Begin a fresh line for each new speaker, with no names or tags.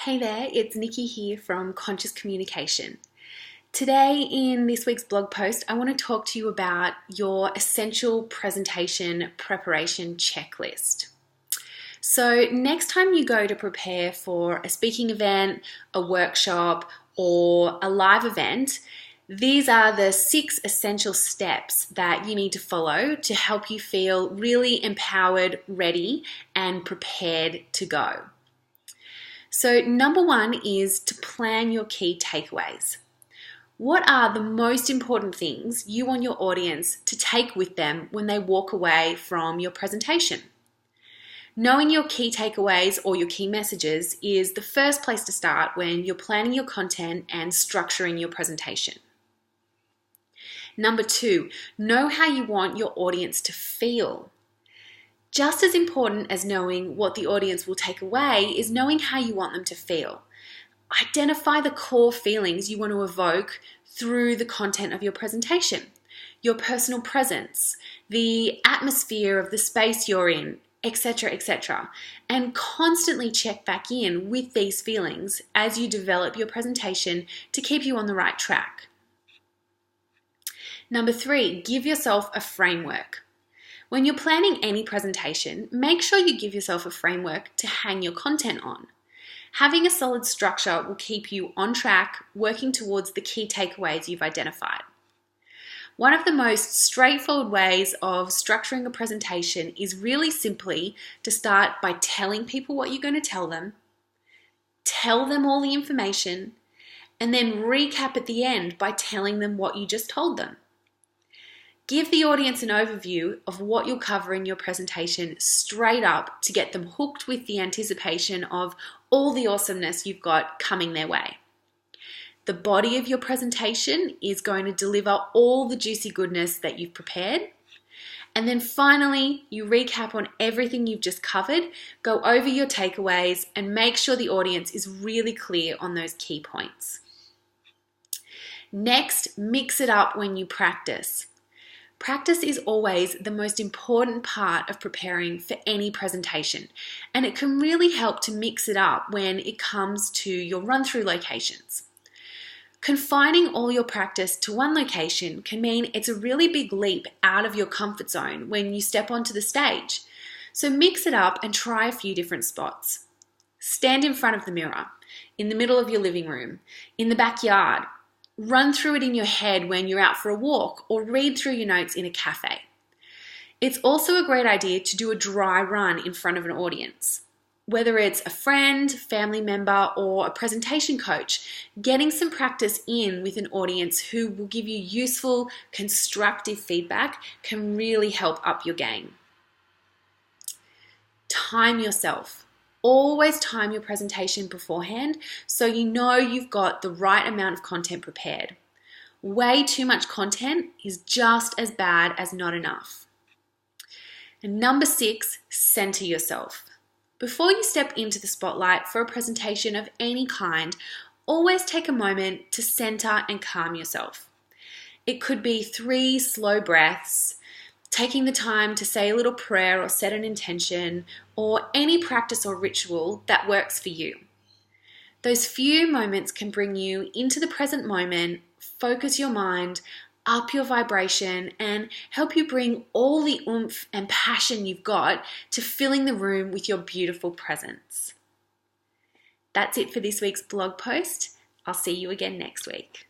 Hey there, it's Nikki here from Conscious Communication. Today in this week's blog post, I want to talk to you about your essential presentation preparation checklist. So next time you go to prepare for a speaking event, a workshop, or a live event, these are the 6 essential steps that you need to follow to help you feel really empowered, ready, and prepared to go. So number 1 is to plan your key takeaways. What are the most important things you want your audience to take with them when they walk away from your presentation? Knowing your key takeaways or your key messages is the first place to start when you're planning your content and structuring your presentation. Number 2, know how you want your audience to feel. Just as important as knowing what the audience will take away is knowing how you want them to feel. Identify the core feelings you want to evoke through the content of your presentation, your personal presence, the atmosphere of the space you're in, etc., etc., and constantly check back in with these feelings as you develop your presentation to keep you on the right track. Number 3, give yourself a framework. When you're planning any presentation, make sure you give yourself a framework to hang your content on. Having a solid structure will keep you on track, working towards the key takeaways you've identified. One of the most straightforward ways of structuring a presentation is really simply to start by telling people what you're going to tell them all the information, and then recap at the end by telling them what you just told them. Give the audience an overview of what you'll cover in your presentation straight up to get them hooked with the anticipation of all the awesomeness you've got coming their way. The body of your presentation is going to deliver all the juicy goodness that you've prepared. And then finally, you recap on everything you've just covered, go over your takeaways, and make sure the audience is really clear on those key points. Next, mix it up when you practice. Practice is always the most important part of preparing for any presentation, and it can really help to mix it up when it comes to your run-through locations. Confining all your practice to one location can mean it's a really big leap out of your comfort zone when you step onto the stage. So mix it up and try a few different spots. Stand in front of the mirror, in the middle of your living room, in the backyard. Run through it in your head when you're out for a walk, or read through your notes in a cafe. It's also a great idea to do a dry run in front of an audience. Whether it's a friend, family member, or a presentation coach, getting some practice in with an audience who will give you useful, constructive feedback can really help up your game. Time yourself. Always time your presentation beforehand so you know you've got the right amount of content prepared. Way too much content is just as bad as not enough. And number 6, center yourself. Before you step into the spotlight for a presentation of any kind, always take a moment to center and calm yourself. It could be 3 slow breaths, taking the time to say a little prayer or set an intention, or any practice or ritual that works for you. Those few moments can bring you into the present moment, focus your mind, up your vibration, and help you bring all the oomph and passion you've got to filling the room with your beautiful presence. That's it for this week's blog post. I'll see you again next week.